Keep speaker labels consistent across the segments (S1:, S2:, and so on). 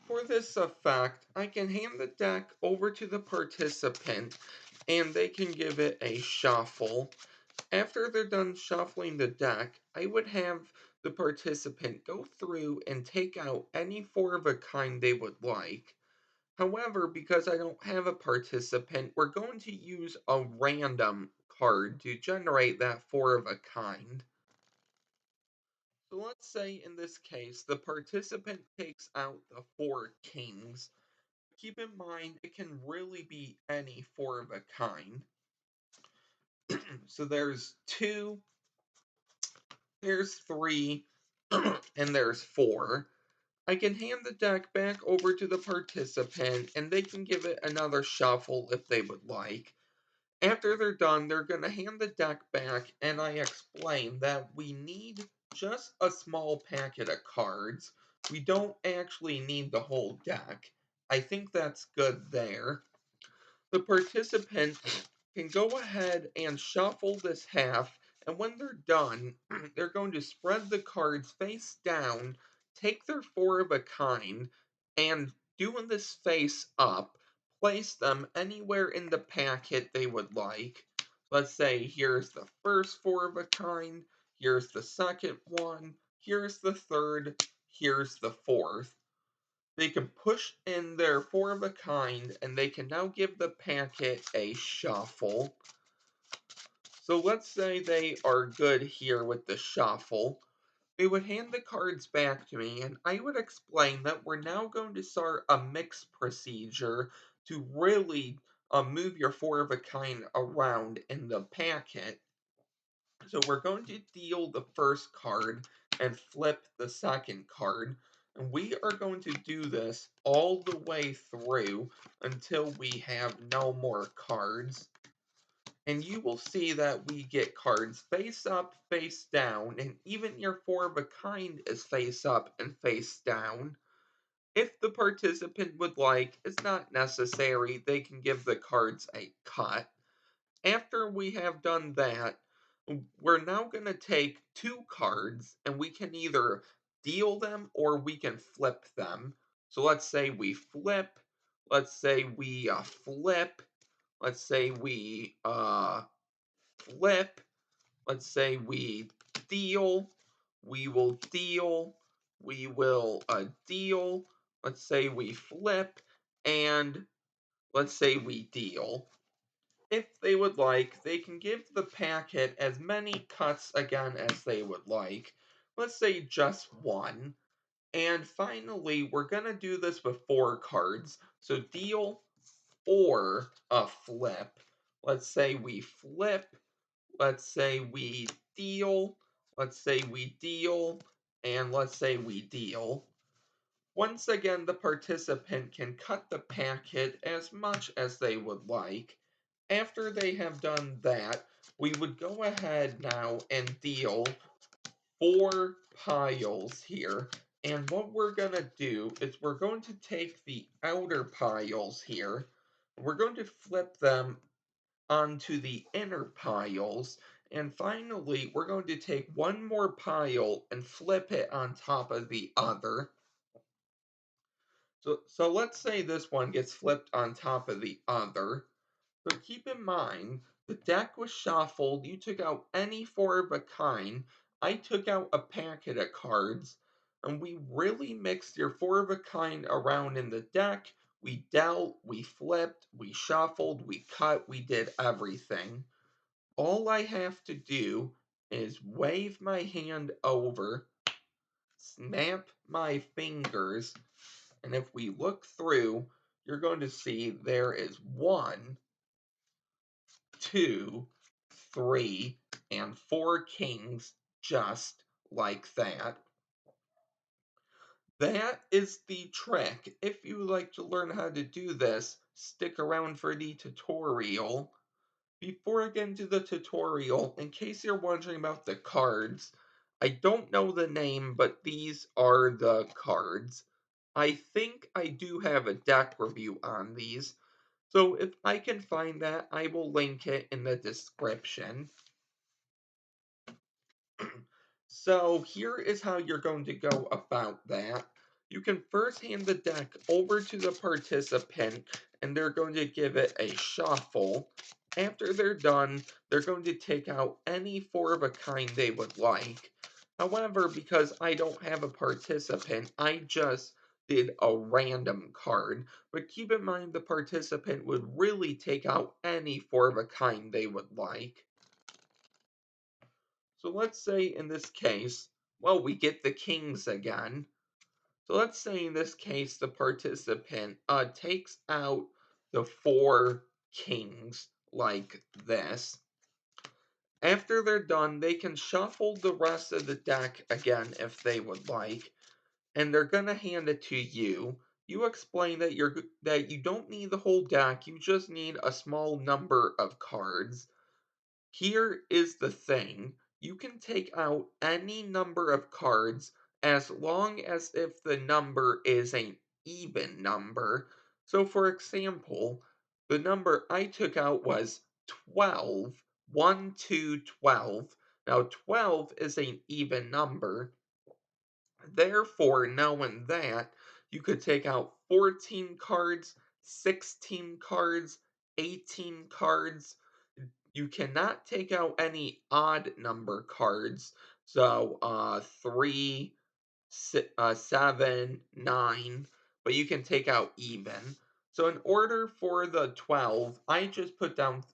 S1: For this effect, I can hand the deck over to the participant and they can give it a shuffle. After they're done shuffling the deck, I would have the participant go through and take out any four of a kind they would like. However, because I don't have a participant, we're going to use a random card to generate that four of a kind. So let's say in this case, the participant takes out the four kings. Keep in mind, it can really be any four of a kind. So there's two, there's three, and there's four. I can hand the deck back over to the participant, and they can give it another shuffle if they would like. After they're done, they're going to hand the deck back, and I explain that we need just a small packet of cards. We don't actually need the whole deck. I think that's good there. The participant can go ahead and shuffle this half, and when they're done, they're going to spread the cards face down, take their four of a kind, and doing this face up, place them anywhere in the packet they would like. Let's say here's the first four of a kind, here's the second one, here's the third, here's the fourth. They can push in their four of a kind, and they can now give the packet a shuffle. So let's say they are good here with the shuffle. They would hand the cards back to me, and I would explain that we're now going to start a mix procedure to really move your four of a kind around in the packet. So we're going to deal the first card and flip the second card. And we are going to do this all the way through until we have no more cards. And you will see that we get cards face up, face down, and even your four of a kind is face up and face down. If the participant would like, it's not necessary, they can give the cards a cut. After we have done that, we're now going to take two cards and we can either deal them or we can flip them. So let's say we flip, let's say we flip, let's say we flip, let's say we deal, we will deal, we will deal, let's say we flip, and let's say we deal. If they would like, they can give the packet as many cuts again as they would like. Let's say just one. And finally, we're going to do this with four cards. So deal or a flip. Let's say we flip. Let's say we deal. Let's say we deal. And let's say we deal. Once again, the participant can cut the packet as much as they would like. After they have done that, we would go ahead now and deal four piles here. And what we're going to do is we're going to take the outer piles here. We're going to flip them onto the inner piles. And finally, we're going to take one more pile and flip it on top of the other. So let's say this one gets flipped on top of the other. But keep in mind, the deck was shuffled. You took out any four of a kind. I took out a packet of cards. And we really mixed your four of a kind around in the deck. We dealt, we flipped, we shuffled, we cut, we did everything. All I have to do is wave my hand over, snap my fingers, and if we look through, you're going to see there is one, two, three, and four kings just like that. That is the trick. If you would like to learn how to do this, stick around for the tutorial. Before I get into the tutorial, in case you're wondering about the cards, I don't know the name, but these are the cards. I think I do have a deck review on these, so if I can find that, I will link it in the description. So here is how you're going to go about that. You can first hand the deck over to the participant and they're going to give it a shuffle. After they're done, they're going to take out any four of a kind they would like. However, because I don't have a participant, I just did a random card. But keep in mind the participant would really take out any four of a kind they would like. So let's say in this case, well, we get the kings again. So let's say in this case, the participant takes out the four kings like this. After they're done, they can shuffle the rest of the deck again if they would like, and they're gonna hand it to you. You explain that you don't need the whole deck, you just need a small number of cards. Here is the thing. You can take out any number of cards as long as if the number is an even number. So for example, the number I took out was 12. 1, 2, 12. Now 12 is an even number. Therefore, knowing that, you could take out 14 cards, 16 cards, 18 cards. You cannot take out any odd number cards. So 3, 7, 9, but you can take out even. So in order for the 12, I just put down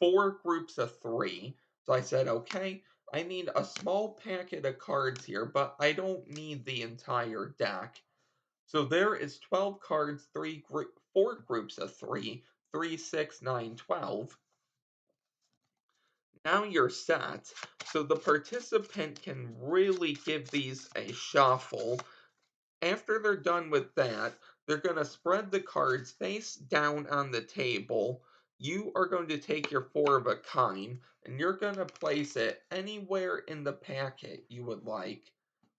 S1: four groups of three. So I said, okay, I need a small packet of cards here, but I don't need the entire deck. So there is 12 cards, four groups of three, 3, 6, 9, 12. Now you're set. So the participant can really give these a shuffle. After they're done with that, they're going to spread the cards face down on the table. You are going to take your four of a kind and you're going to place it anywhere in the packet you would like.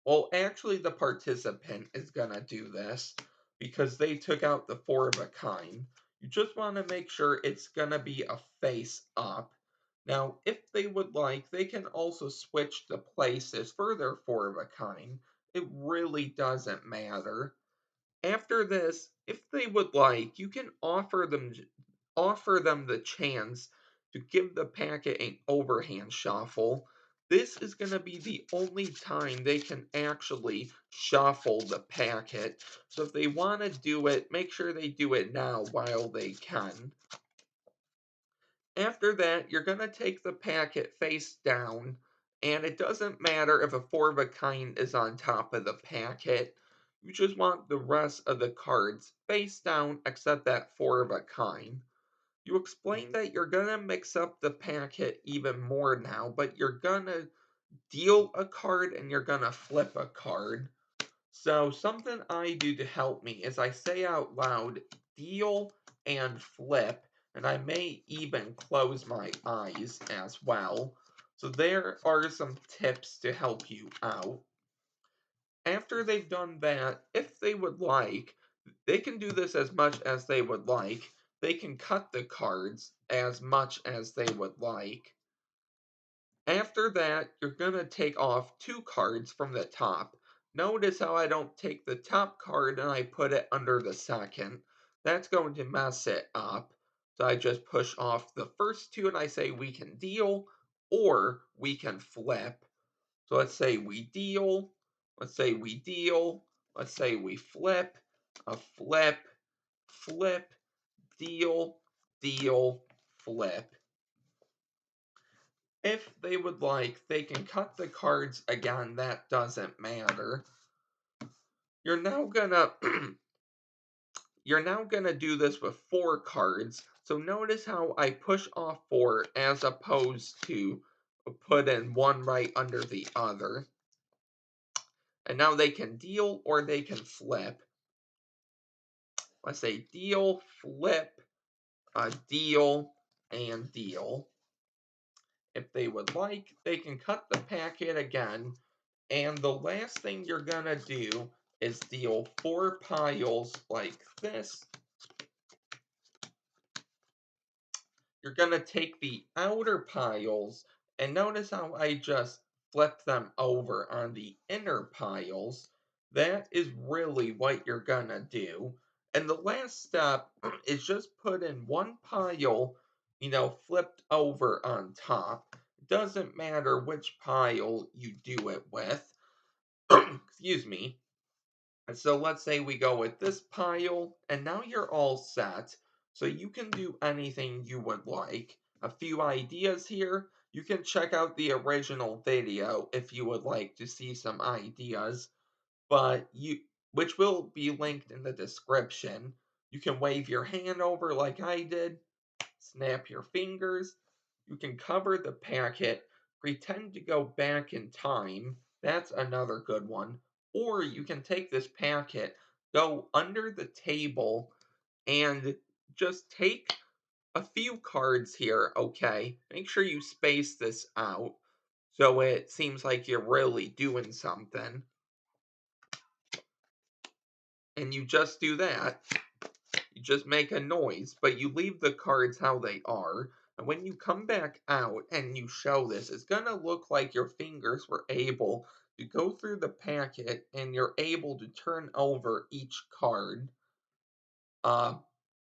S1: Well, actually, the participant is going to do this because they took out the four of a kind. You just want to make sure it's going to be a face up. Now, if they would like, they can also switch the places for their four of a kind. It really doesn't matter. After this, if they would like, you can offer them the chance to give the packet an overhand shuffle. This is going to be the only time they can actually shuffle the packet. So if they want to do it, make sure they do it now while they can. After that, you're going to take the packet face down, and it doesn't matter if a four of a kind is on top of the packet. You just want the rest of the cards face down except that four of a kind. You explain that you're going to mix up the packet even more now, but you're going to deal a card and you're going to flip a card. So something I do to help me is I say out loud, deal and flip, and I may even close my eyes as well. So there are some tips to help you out. After they've done that, if they would like, they can do this as much as they would like. They can cut the cards as much as they would like. After that, you're going to take off two cards from the top. Notice how I don't take the top card and I put it under the second. That's going to mess it up. So I just push off the first two and I say we can deal or we can flip. So let's say we deal, let's say we deal, let's say we flip, a flip, flip, deal, deal, flip. If they would like, they can cut the cards again, that doesn't matter. You're now gonna you're now gonna do this with four cards. So notice how I push off four as opposed to put in one right under the other. And now they can deal or they can flip. Let's say deal, flip, deal, and deal. If they would like, they can cut the packet again. And the last thing you're going to do is deal four piles like this. You're going to take the outer piles, and notice how I just flip them over on the inner piles. That is really what you're gonna do. And the last step is just put in one pile, flipped over on top. Doesn't matter which pile you do it with. Excuse me. So let's say we go with this pile, and now you're all set. So you can do anything you would like. A few ideas here. You can check out the original video if you would like to see some ideas, but which will be linked in the description. You can wave your hand over like I did, snap your fingers. You can cover the packet, pretend to go back in time. That's another good one. Or you can take this packet, go under the table, and just take a few cards here, okay? Make sure you space this out so it seems like you're really doing something. And you just do that. You just make a noise, but you leave the cards how they are. And when you come back out and you show this, it's gonna look like your fingers were able to go through the packet and you're able to turn over each card, uh,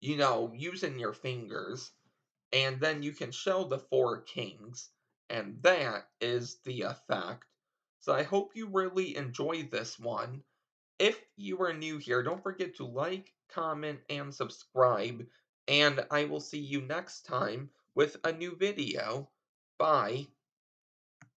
S1: using your fingers. And then you can show the four kings. And that is the effect. So I hope you really enjoyed this one. If you are new here, don't forget to like, comment, and subscribe, and I will see you next time with a new video. Bye.